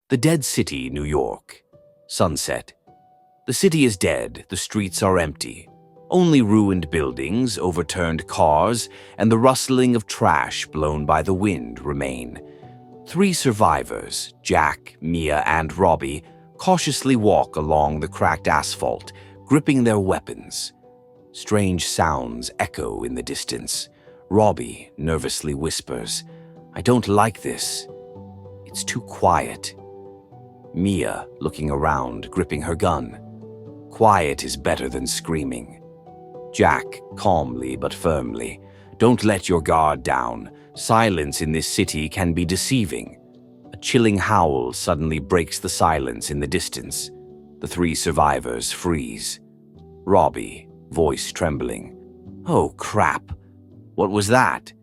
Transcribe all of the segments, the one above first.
The Dead City, New York. Sunset. The city is dead, the streets are empty. Only ruined buildings, overturned cars, and the rustling of trash blown by the wind remain. 3 survivors, Jack, Mia, and Robbie, cautiously walk along the cracked asphalt, gripping their weapons. Strange sounds echo in the distance. Robbie nervously whispers, "I don't like this. It's too quiet." Mia, looking around, gripping her gun. Quiet is better than screaming. Jack, calmly but firmly, "Don't let your guard down. Silence in this city can be deceiving." A chilling howl suddenly breaks the silence in the distance. The 3 survivors freeze. Robbie, voice trembling, "Oh, crap. What was that?"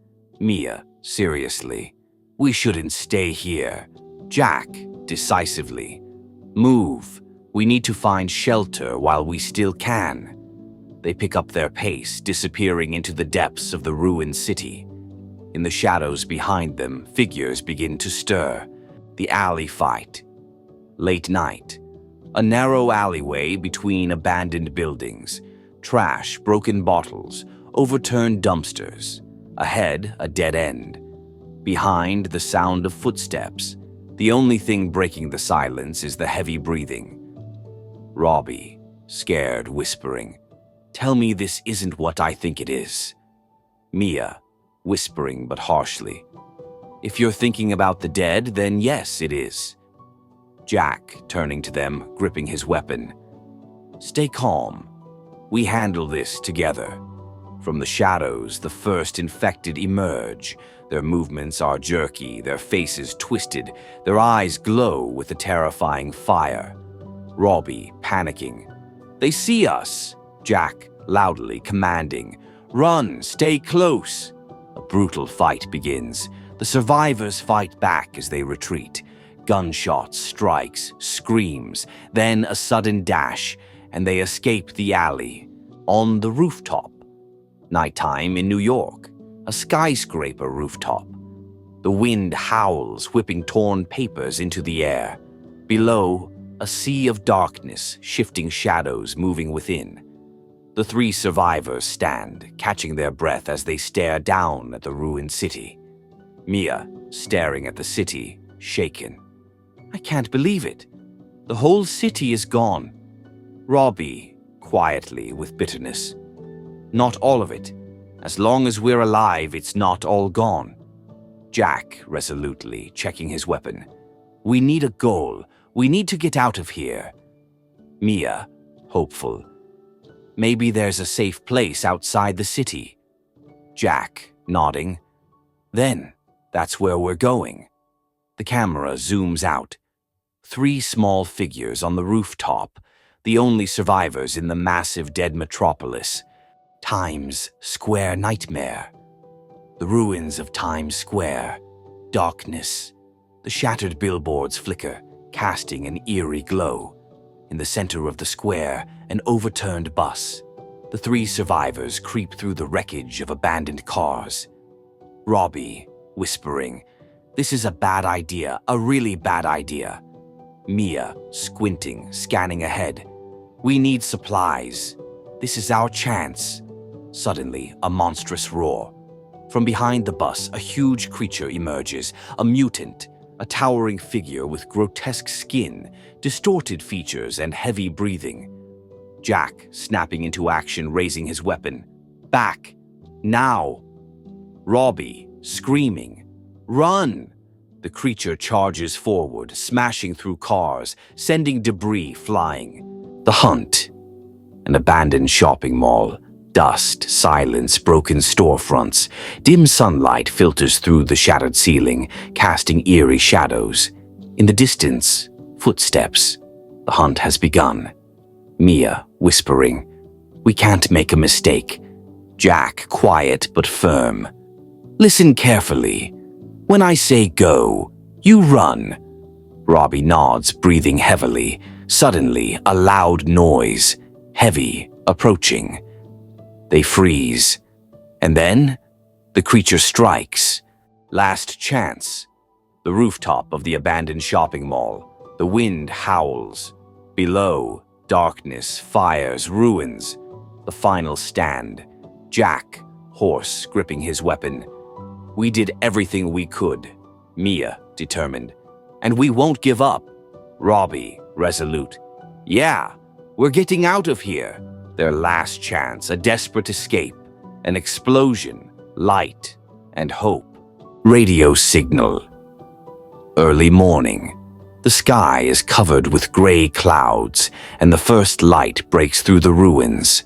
Mia, seriously, "We shouldn't stay here." Jack, decisively, "Move. We need to find shelter while we still can." They pick up their pace, disappearing into the depths of the ruined city. In the shadows behind them, figures begin to stir. The alley fight. Late night. A narrow alleyway between abandoned buildings. Trash, broken bottles, overturned dumpsters. Ahead, a dead end. Behind, the sound of footsteps. The only thing breaking the silence is the heavy breathing. Robbie, scared, whispering, "Tell me this isn't what I think it is." Mia, whispering but harshly, "If you're thinking about the dead, then yes, it is." Jack, turning to them, gripping his weapon, "Stay calm. We handle this together." From the shadows, the first infected emerge. Their movements are jerky, their faces twisted, their eyes glow with a terrifying fire. Robbie, panicking, "They see us!" Jack, loudly commanding, "Run, stay close." A brutal fight begins. The survivors fight back as they retreat. Gunshots, strikes, screams, then a sudden dash, and they escape the alley. On the rooftop. Nighttime in New York. A skyscraper rooftop. The wind howls, whipping torn papers into the air. Below, a sea of darkness, shifting shadows moving within. The 3 survivors stand, catching their breath as they stare down at the ruined city. Mia, staring at the city, shaken. "I can't believe it. The whole city is gone." Robbie, quietly, with bitterness, "Not all of it. As long as we're alive, it's not all gone." Jack, resolutely, checking his weapon, "We need a goal. We need to get out of here." Mia, hopeful, "Maybe there's a safe place outside the city." Jack, nodding, "Then, that's where we're going." The camera zooms out. 3 small figures on the rooftop, the only survivors in the massive dead metropolis. Times Square nightmare. The ruins of Times Square. Darkness. The shattered billboards flicker, casting an eerie glow. In the center of the square, an overturned bus. The 3 survivors creep through the wreckage of abandoned cars. Robbie, whispering, "This is a bad idea, a really bad idea." Mia, squinting, scanning ahead, "We need supplies. This is our chance." Suddenly, a monstrous roar. From behind the bus, a huge creature emerges, a mutant, a towering figure with grotesque skin, distorted features, and heavy breathing. Jack, snapping into action, raising his weapon. "Back! Now!" Robbie, screaming, "Run!" The creature charges forward, smashing through cars, sending debris flying. The hunt. An abandoned shopping mall. Dust, silence, broken storefronts. Dim sunlight filters through the shattered ceiling, casting eerie shadows. In the distance, footsteps. The hunt has begun. Mia, whispering, "We can't make a mistake." Jack, quiet but firm, "Listen carefully. When I say go, you run." Robbie nods, breathing heavily. Suddenly, a loud noise. Heavy, approaching. They freeze. And then, the creature strikes. Last chance. The rooftop of the abandoned shopping mall. The wind howls. Below, darkness, fires, ruins. The final stand. Jack, hoarse, gripping his weapon. We did everything we could. Mia, determined. And we won't give up. Robbie, resolute. Yeah, we're getting out of here. Their last chance, a desperate escape. An explosion, light, and hope. Radio signal. Early morning. The sky is covered with gray clouds, and the first light breaks through the ruins.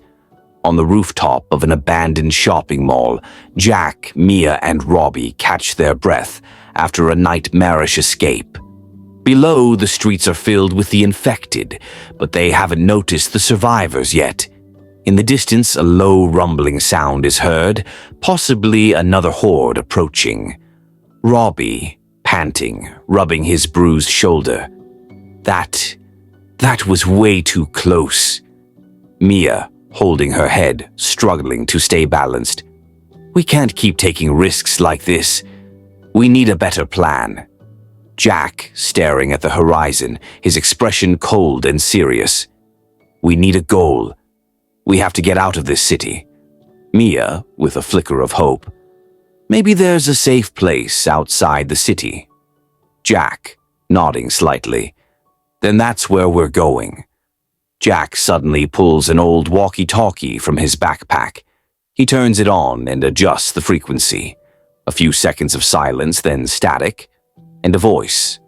On the rooftop of an abandoned shopping mall, Jack, Mia, and Robbie catch their breath after a nightmarish escape. Below, the streets are filled with the infected, but they haven't noticed the survivors yet. In the distance, a low rumbling sound is heard, possibly another horde approaching. Robbie, panting, rubbing his bruised shoulder. That was way too close. Mia, holding her head, struggling to stay balanced. We can't keep taking risks like this. We need a better plan. Jack, staring at the horizon, his expression cold and serious. We need a goal. We have to get out of this city. Mia, with a flicker of hope. Maybe there's a safe place outside the city. Jack, nodding slightly. Then that's where we're going. Jack suddenly pulls an old walkie-talkie from his backpack. He turns it on and adjusts the frequency. A few seconds of silence, then static, and a voice.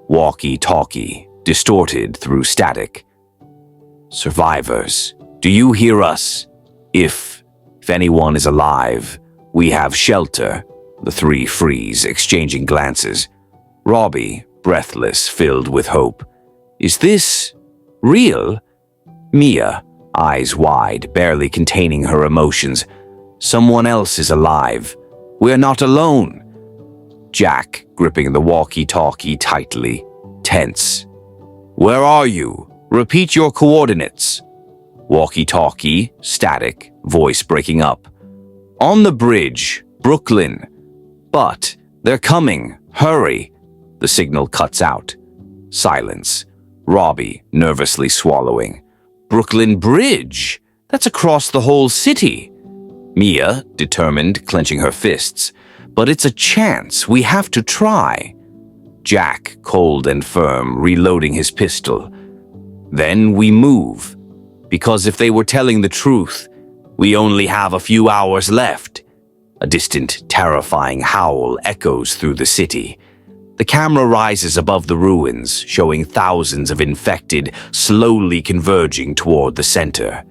Walkie-talkie, distorted through static. Survivors, do you hear us? If anyone is alive, we have shelter. The three freeze, exchanging glances. Robbie, breathless, filled with hope. Is this real? Mia, eyes wide, barely containing her emotions. Someone else is alive. We're not alone. Jack, gripping the walkie-talkie tightly, tense. Where are you? Repeat your coordinates. Walkie-talkie, static, voice breaking up. On the bridge, Brooklyn. But they're coming. Hurry. The signal cuts out. Silence. Robbie, nervously swallowing. Brooklyn Bridge? That's across the whole city. Mia, determined, clenching her fists. But it's a chance. We have to try. Jack, cold and firm, reloading his pistol. Then we move. Because if they were telling the truth, we only have a few hours left. A distant, terrifying howl echoes through the city. The camera rises above the ruins, showing thousands of infected slowly converging toward the center.